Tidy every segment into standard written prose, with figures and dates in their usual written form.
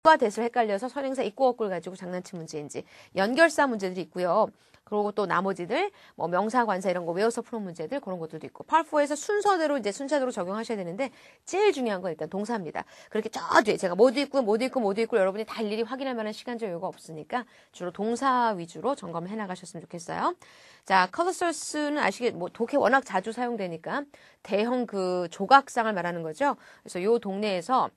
과 that을 헷갈려서 선행사 있고 없고를 가지고 장난친 문제인지 연결사 문제들이 있고요. 그리고 또 나머지들 뭐 명사, 관사 이런 거 외워서 푸는 문제들 그런 것들도 있고 Part4에서 순서대로 이제 순차적으로 적용하셔야 되는데 제일 중요한 건 일단 동사입니다. 그렇게 저 뒤에 제가 모두 있고 여러분이 다 일일이 확인할 만한 시간적 여유가 없으니까 주로 동사 위주로 점검을 해나가셨으면 좋겠어요. 자, 컬러 소스는 아시겠 뭐 독해 워낙 자주 사용되니까 대형 그 조각상을 말하는 거죠. 그래서 요 동네에서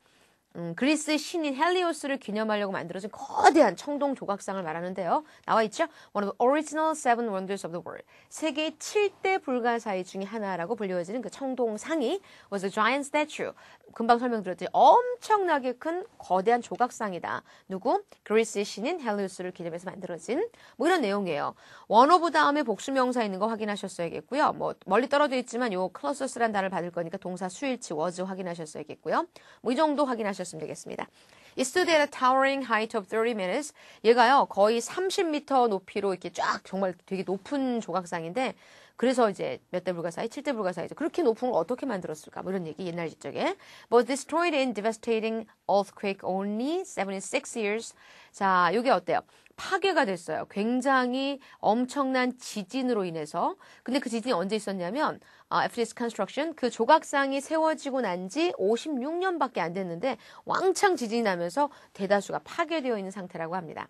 그리스의 신인 헬리오스를 기념하려고 만들어진 거대한 청동 조각상을 말하는데요. 나와 있죠? One of the original seven wonders of the world. 세계의 7대 불가사의 중에 하나라고 불리워지는 그 청동상이 was a giant statue. 금방 설명드렸듯이 엄청나게 큰 거대한 조각상이다. 누구? 그리스의 신인 헬리오스를 기념해서 만들어진 뭐 이런 내용이에요. one of 다음에 복수명사 있는 거 확인하셨어야겠고요. 뭐 멀리 떨어져 있지만 요 클러스란 단어를 받을 거니까 동사 수일치 was 확인하셨어야겠고요. 뭐 이 정도 확인하셨으면 되겠습니다. It stood at a towering height of 30 meters. 얘가요 거의 30m 높이로 이렇게 쫙 정말 되게 높은 조각상인데 그래서 이제 몇 대 불가사의? 7대 불가사의죠. 그렇게 높은 걸 어떻게 만들었을까? 뭐 이런 얘기 옛날 지적에. But destroyed in devastating earthquake only 76 years. 자, 이게 어때요? 파괴가 됐어요. 굉장히 엄청난 지진으로 인해서. 근데 그 지진이 언제 있었냐면 after its construction 그 조각상이 세워지고 난 지 56년밖에 안 됐는데 왕창 지진이 나면서 대다수가 파괴되어 있는 상태라고 합니다.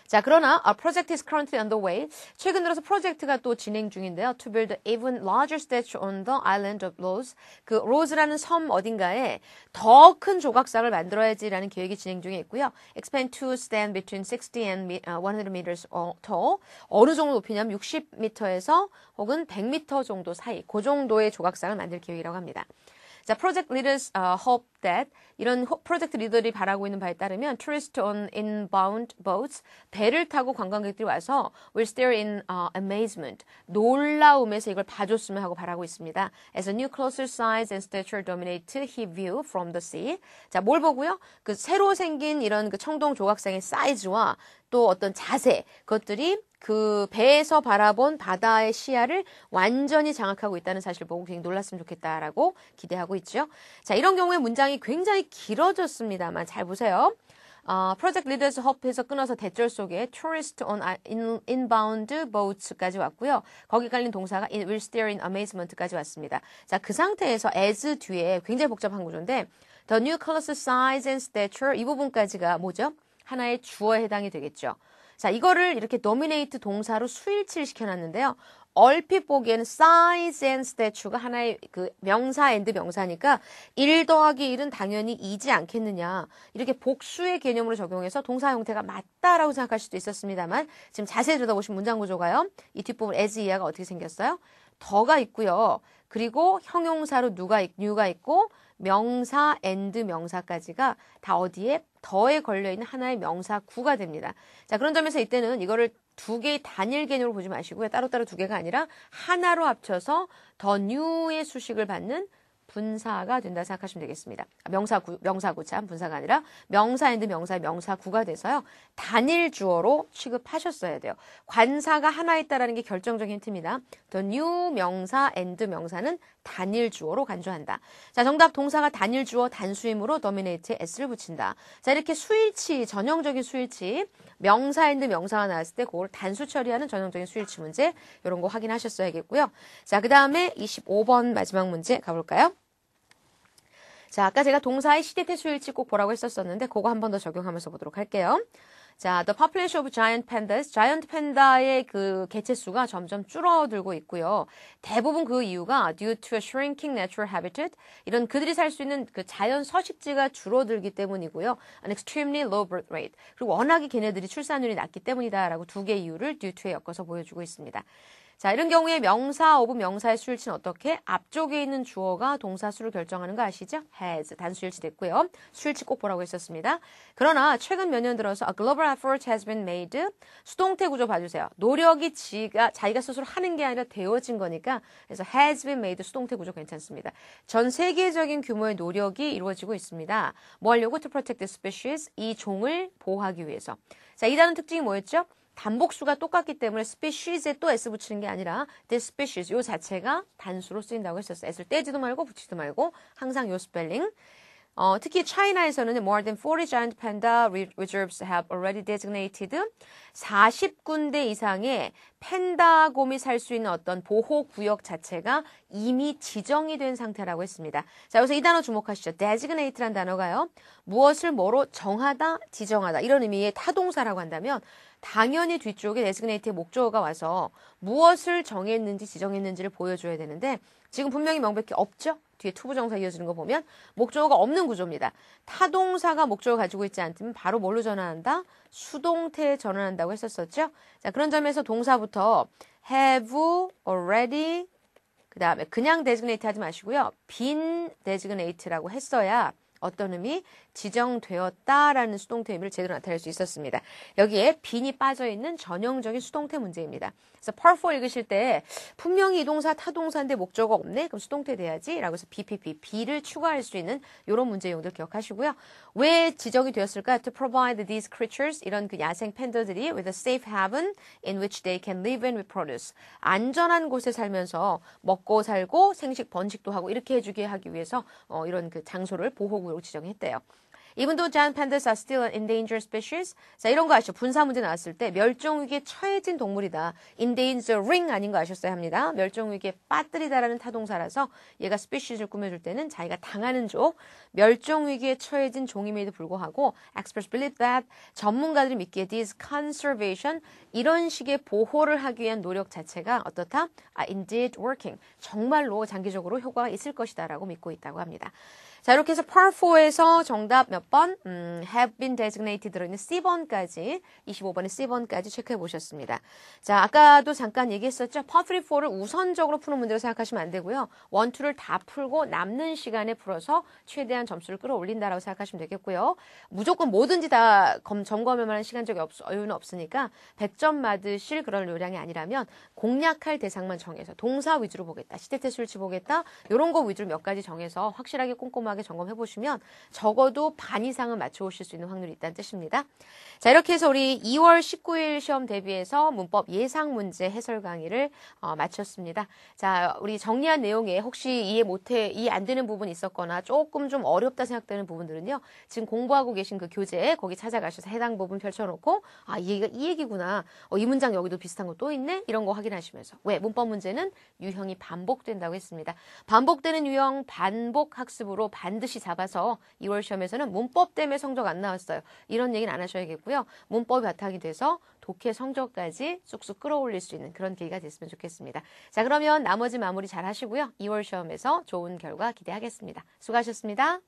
자, 그러나 a project is currently underway. 최근 들어서 프로젝트가 또 진행 중인데요. To build an even larger statue on the island of Rhodes. 그 로즈라는 섬 어딘가에 더 큰 조각상을 만들어야지라는 계획이 진행 중에 있고요. Expand to stand between 60 and 100 meters tall. 어느 정도 높이냐면 60m에서 혹은 100m 정도 사이. 그 정도의 조각상을 만들 계획이라고 합니다. 자, project leaders hope that 이런 프로젝트 리더들이 바라고 있는 바에 따르면 tourists on inbound boats 배를 타고 관광객들이 와서 will stare in amazement 놀라움에서 이걸 봐줬으면 하고 바라고 있습니다. As a new closer size and stature dominate his view from the sea. 자, 뭘 보고요? 그 새로 생긴 이런 그 청동 조각상의 사이즈와 또 어떤 자세 그것들이 그 배에서 바라본 바다의 시야를 완전히 장악하고 있다는 사실을 보고 굉장히 놀랐으면 좋겠다라고 기대하고 있죠. 자, 이런 경우에 문장이 굉장히 길어졌습니다만 잘 보세요. Project Leaders Hope에서 끊어서 대절 속에 Tourist on inbound boats까지 왔고요. 거기 깔린 동사가 will stare in amazement까지 왔습니다. 자, 그 상태에서 as 뒤에 굉장히 복잡한 구조인데 The new colors size and stature 이 부분까지가 뭐죠? 하나의 주어에 해당이 되겠죠. 자, 이거를 이렇게 dominate 동사로 수일치를 시켜놨는데요. 얼핏 보기에는 size and statue가 하나의 그 명사 and 명사니까 1 더하기 1은 당연히 2지 않겠느냐. 이렇게 복수의 개념으로 적용해서 동사 형태가 맞다라고 생각할 수도 있었습니다만 지금 자세히 들여다보신 문장 구조가요. 이 뒷부분 as 이하가 어떻게 생겼어요? 더가 있고요. 그리고 형용사로 new가 있고 명사 and 명사까지가 다 어디에? 더에 걸려있는 하나의 명사 구가 됩니다. 자, 그런 점에서 이때는 이거를 두 개의 단일 개념으로 보지 마시고요. 따로따로 두 개가 아니라 하나로 합쳐서 더 new의 수식을 받는 분사가 된다 생각하시면 되겠습니다. 명사구 참 분사가 아니라 명사 and 명사의 명사구가 돼서요. 단일 주어로 취급하셨어야 돼요. 관사가 하나 있다라는 게 결정적인 힌트입니다. The new 명사 and 명사는 단일 주어로 간주한다. 자, 정답 동사가 단일 주어 단수이므로 dominate에 s를 붙인다. 자, 이렇게 수일치, 전형적인 수일치, 명사 and 명사가 나왔을 때 그걸 단수 처리하는 전형적인 수일치 문제 이런 거 확인하셨어야겠고요. 자, 그 다음에 25번 마지막 문제 가볼까요? 자, 아까 제가 동사의 시대태 수일치 꼭 보라고 했었는데 그거 한 번 더 적용하면서 보도록 할게요. 자, the population of giant pandas, 자이언트 팬다의 그 개체수가 점점 줄어들고 있고요. 대부분 그 이유가 due to a shrinking natural habitat, 이런 그들이 살 수 있는 그 자연 서식지가 줄어들기 때문이고요. An extremely low birth rate, 그리고 워낙에 걔네들이 출산율이 낮기 때문이다라고 두 개의 이유를 due to에 엮어서 보여주고 있습니다. 자, 이런 경우에 명사, of 명사의 수일치는 어떻게? 앞쪽에 있는 주어가 동사 수를 결정하는 거 아시죠? has, 단수일치 됐고요. 수일치 꼭 보라고 했었습니다. 그러나 최근 몇 년 들어서 a global effort has been made. 수동태 구조 봐주세요. 노력이 자기가 스스로 하는 게 아니라 되어진 거니까 그래서 has been made 수동태 구조 괜찮습니다. 전 세계적인 규모의 노력이 이루어지고 있습니다. 뭐 하려고? To protect the species, 이 종을 보호하기 위해서. 자, 이 단어 특징이 뭐였죠? 단복수가 똑같기 때문에 species에 또 s 붙이는 게 아니라 the species 요 자체가 단수로 쓰인다고 했었어요. s를 떼지도 말고 붙이지도 말고 항상 요 스펠링. 특히 차이나에서는 more than 40 giant panda reserves have already designated 40군데 이상의 팬다곰이 살 수 있는 어떤 보호구역 자체가 이미 지정이 된 상태라고 했습니다. 자, 여기서 이 단어 주목하시죠. designate란 단어가요. 무엇을 뭐로 정하다, 지정하다 이런 의미의 타동사라고 한다면 당연히 뒤쪽에 designate의 목적어가 와서 무엇을 정했는지 지정했는지를 보여줘야 되는데 지금 분명히 명백히 없죠? 뒤에 투부정사 이어지는 거 보면 목적어가 없는 구조입니다. 타동사가 목적어 가지고 있지 않으면 바로 뭘로 전환한다? 수동태에 전환한다고 했었었죠? 자, 그런 점에서 동사부터 have already 그 다음에 그냥 designate 하지 마시고요. been designate라고 했어야 어떤 의미? 지정되었다라는 수동태 의미를 제대로 나타낼 수 있었습니다. 여기에 bean이 빠져있는 전형적인 수동태 문제입니다. 그래서 part 4 읽으실 때 분명히 이 동사 타동사인데 목적어가 없네? 그럼 수동태 돼야지 라고 해서 be를 추가할 수 있는 이런 문제 용도를 기억하시고요. 왜 지정이 되었을까? To provide these creatures, 이런 그 야생 팬더들이 with a safe haven in which they can live and reproduce. 안전한 곳에 살면서 먹고 살고 생식 번식도 하고 이렇게 해주게 하기 위해서 이런 그 장소를 보호구역으로 지정했대요. Even though giant pandas are still an endangered species. 자, 이런 거 아시죠? 분사 문제 나왔을 때 멸종위기에 처해진 동물이다. endangering 아닌 거 아셨어야 합니다. 멸종위기에 빠뜨리다라는 타동사라서 얘가 species를 꾸며줄 때는 자기가 당하는 족, 멸종위기에 처해진 종임에도 불구하고 experts believe that 전문가들이 믿기에 this conservation 이런 식의 보호를 하기 위한 노력 자체가 어떻다? indeed working. 정말로 장기적으로 효과가 있을 것이다 라고 믿고 있다고 합니다. 자, 이렇게 해서 part 4에서 정답 몇 번? have been designated 들어있는 C번까지, 25번의 C번까지 체크해 보셨습니다. 자, 아까도 잠깐 얘기했었죠. part 3, 4를 우선적으로 푸는 문제로 생각하시면 안 되고요. 1, 2를 다 풀고 남는 시간에 풀어서 최대한 점수를 끌어올린다라고 생각하시면 되겠고요. 무조건 뭐든지 다 점검할 만한 시간적인 여유는 없으니까 100점 맞으실 그런 요량이 아니라면 공략할 대상만 정해서 동사 위주로 보겠다. 시대태 수일치 보겠다. 이런 거 위주로 몇 가지 정해서 확실하게 꼼꼼하게 점검해 보시면 적어도 반 이상은 맞춰오실 수 있는 확률이 있다는 뜻입니다. 자, 이렇게 해서 우리 2월 19일 시험 대비해서 문법 예상 문제 해설 강의를 마쳤습니다. 자, 우리 정리한 내용에 혹시 이해 안 되는 부분이 있었거나 조금 좀 어렵다 생각되는 부분들은요. 지금 공부하고 계신 그 교재 거기 찾아가셔서 해당 부분 펼쳐놓고 이 얘기가 이 얘기구나. 이 문장 여기도 비슷한 거 또 있네? 이런 거 확인하시면서. 왜? 문법 문제는 유형이 반복된다고 했습니다. 반복되는 유형 반복 학습으로 반드시 잡아서 2월 시험에서는 문법 때문에 성적 안 나왔어요. 이런 얘기는 안 하셔야겠고요. 문법이 바탕이 돼서 독해 성적까지 쑥쑥 끌어올릴 수 있는 그런 계기가 됐으면 좋겠습니다. 자, 그러면 나머지 마무리 잘 하시고요. 2월 시험에서 좋은 결과 기대하겠습니다. 수고하셨습니다.